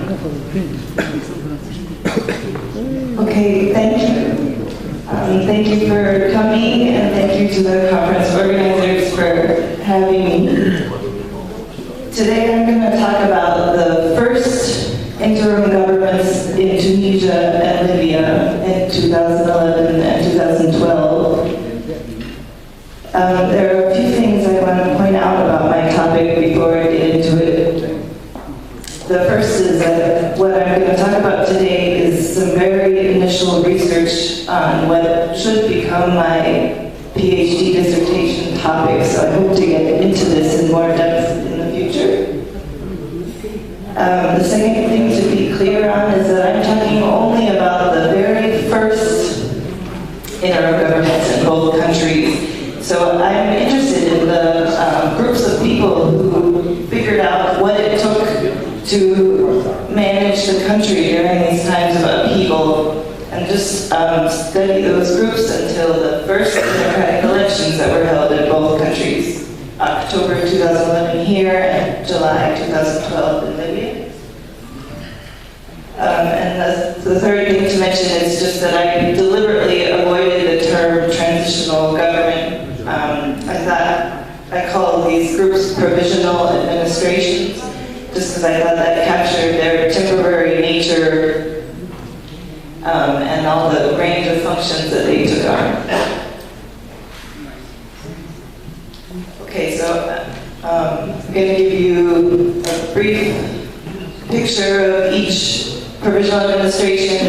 Okay, thank you. Thank you for coming, and thank you to the conference organizers for having me. Today I'm going to talk about the first interim governments in Tunisia and Libya in 2011 and 2012. There are a few things I want to point out about my topic before I get into it. The first is that what I'm going to talk about today is some very initial research on what should become my PhD dissertation topic, so I hope to get into this in more depth in the future. The second thing to be clear on is that I'm talking only about the very first interim governments in both countries. So I'm interested in the groups of people who figured out what it took to manage the country during these times of upheaval, and just study those groups until the first democratic elections that were held in both countries, October 2011 here and July 2012 in Libya. And the third thing to mention is just that I deliberately avoided the term transitional government. I thought I called these groups provisional administrations, just because I thought that captured their temporary nature and all the range of functions that they took on. Okay, so I'm going to give you a brief picture of each provisional administration,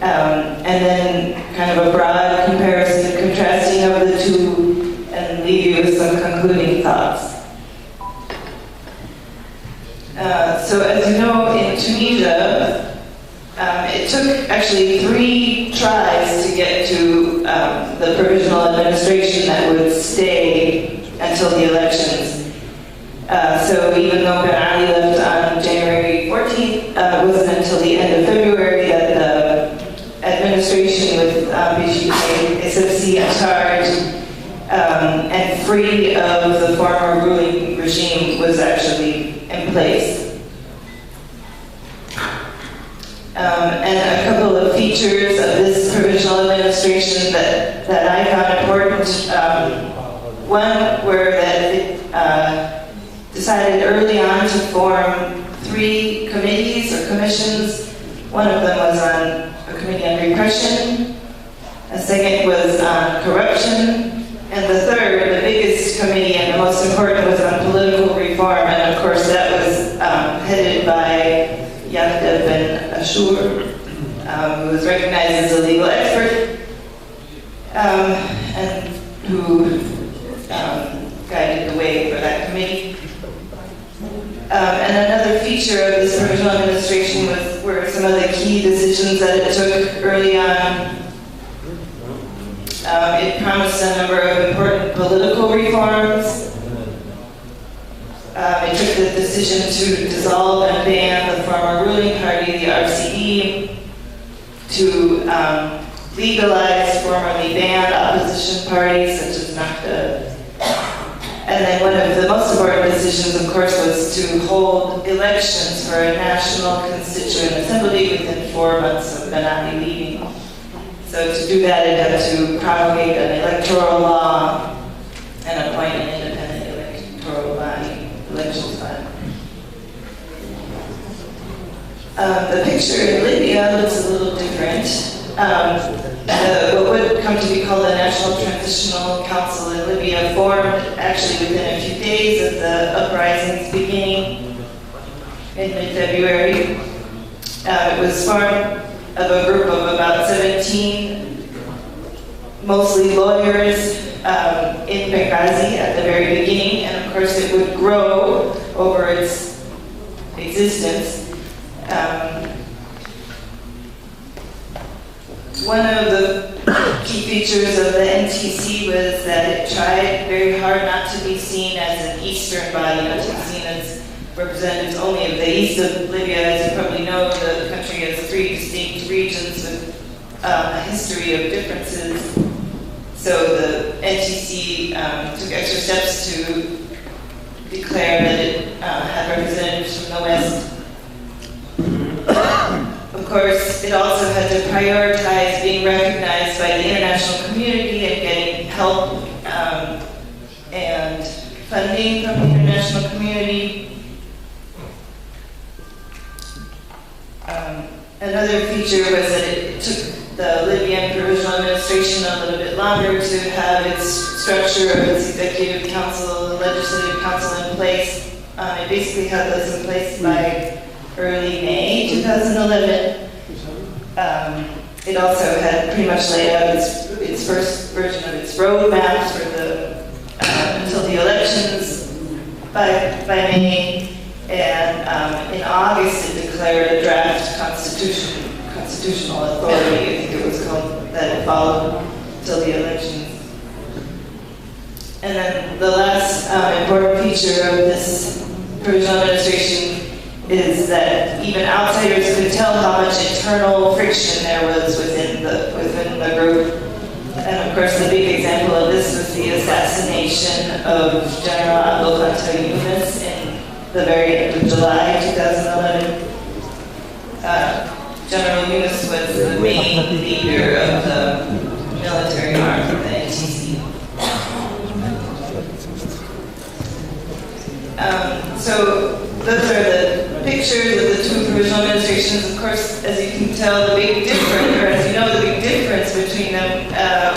and then kind of a broad comparison and contrasting of the two, and leave you with some concluding thoughts. So as you know, in Tunisia, it took actually 3 tries to get to the provisional administration that would stay until the elections. So even though Ben Ali left on January 14th, it wasn't until the end of February that the administration with BGK SFC in charge and free of the former ruling regime was actually in place. And a couple of features of this provisional administration that I found important. One were that it decided early on to form 3 committees or commissions. One of them was on a committee on repression, a second was on corruption, and the third, the biggest committee and the most important, was on political reform, and of course that was headed by Yaqub Ben Ashur, who was recognized as a legal expert, and who guided the way for that committee. And another feature of this provisional administration were some of the key decisions that it took early on. It promised a number of important political reforms. It took the decision to dissolve and ban the former ruling party, the RCD, to legalize formerly banned opposition parties such as Nahda. And then one of the most important decisions, of course, was to hold elections for a national constituent assembly within 4 months of Ben Ali leaving. So to do that, it had to promulgate an electoral law and appoint an independent electoral body, elections body. The picture in Libya looks a little different. What would come to be called the National Transitional Council in Libya formed actually within a few days of the uprisings beginning in mid-February. It was formed of a group of about 17, mostly lawyers, in Benghazi at the very beginning, and of course it would grow over its existence. One of the key features of the NTC was that it tried very hard not to be seen as an Eastern body, not to be seen as representatives only of the east of Libya. As you probably know, the country has 3 distinct regions with a history of differences. So the NTC took extra steps to declare that it had representatives from the west course, it also had to prioritize being recognized by the international community and getting help and funding from the international community. Another feature was that it took the Libyan Provisional Administration a little bit longer to have its structure of its executive council and legislative council in place. It basically had those in place by early May 2011. It also had pretty much laid out its first version of its roadmap for the until the elections by May. And in August, it declared a draft constitutional authority, I think it was called, that it followed until the elections. And then the last important feature of this provisional administration is that even outsiders could tell how much internal friction there was within the group. And of course, the big example of this was the assassination of General Abdel Fattah Yunus in the very end of July 2011. General Yunus was the main leader of the military arm of the NTC. So those are the pictures of the two provisional administrations. Of course, as you can tell, the big difference, or as you know, the big difference between them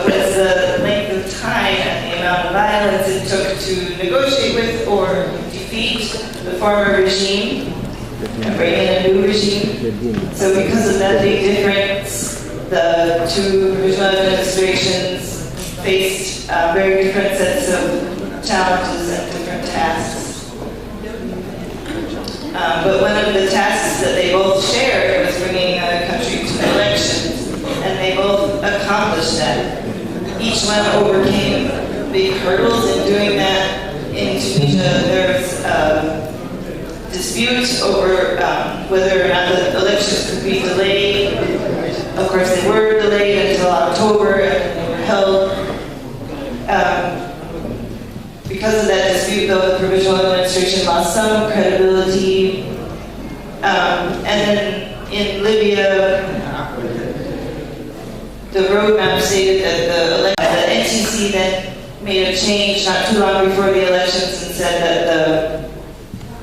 was the length of time and the amount of violence it took to negotiate with or defeat the former regime and bring in a new regime. So because of that big difference, the two provisional administrations faced very different sets of challenges and different tasks. But one of the tasks that they both shared was bringing a country to elections, and they both accomplished that. Each one overcame big hurdles in doing that. In Tunisia, there was a dispute over whether or not the elections could be delayed. Of course, they were delayed until October, and then they were held. Because of that dispute, though, the provisional administration lost some credibility. And then in Libya, the roadmap stated that the NTC then made a change not too long before the elections and said that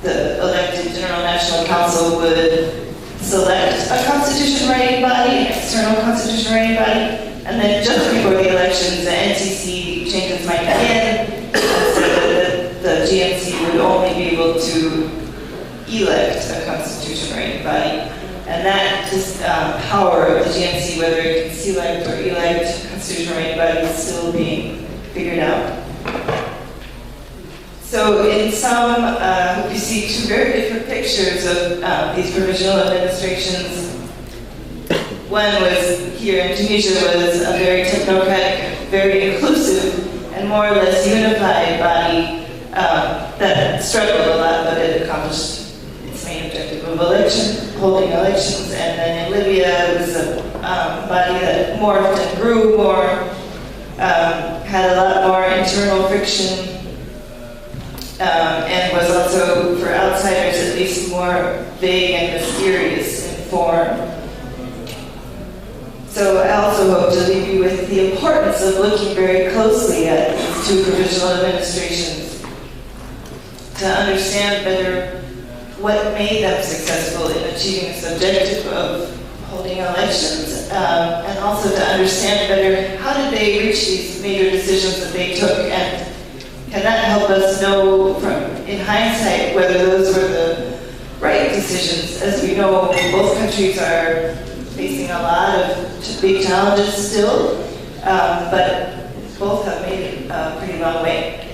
the elected General National Council would select a constitution writing body, an external constitution writing body, and then just before the elections, the NTC changed its mind again and said that the GNC would only be able to elect a constitution writing body. And that is power of the GNC, whether it can select or elect constitution writing bodies, is still being figured out. So in sum, you see two very different pictures of these provisional administrations. One was here in Tunisia was a very technocratic, very inclusive, and more or less unified body that struggled a lot, but it accomplished its main objective of holding elections. And then in Libya, it was a body that morphed and grew more, had a lot more internal friction, and was also, for outsiders at least, more vague and mysterious in form. So I also hope to leave you with the importance of looking very closely at these two provisional administrations to understand better what made them successful in achieving this objective of holding elections, and also to understand better how did they reach these major decisions that they took, and can that help us know in hindsight whether those were the right decisions. As we know, both countries are facing a lot of big challenges still, but both have made it a pretty long way.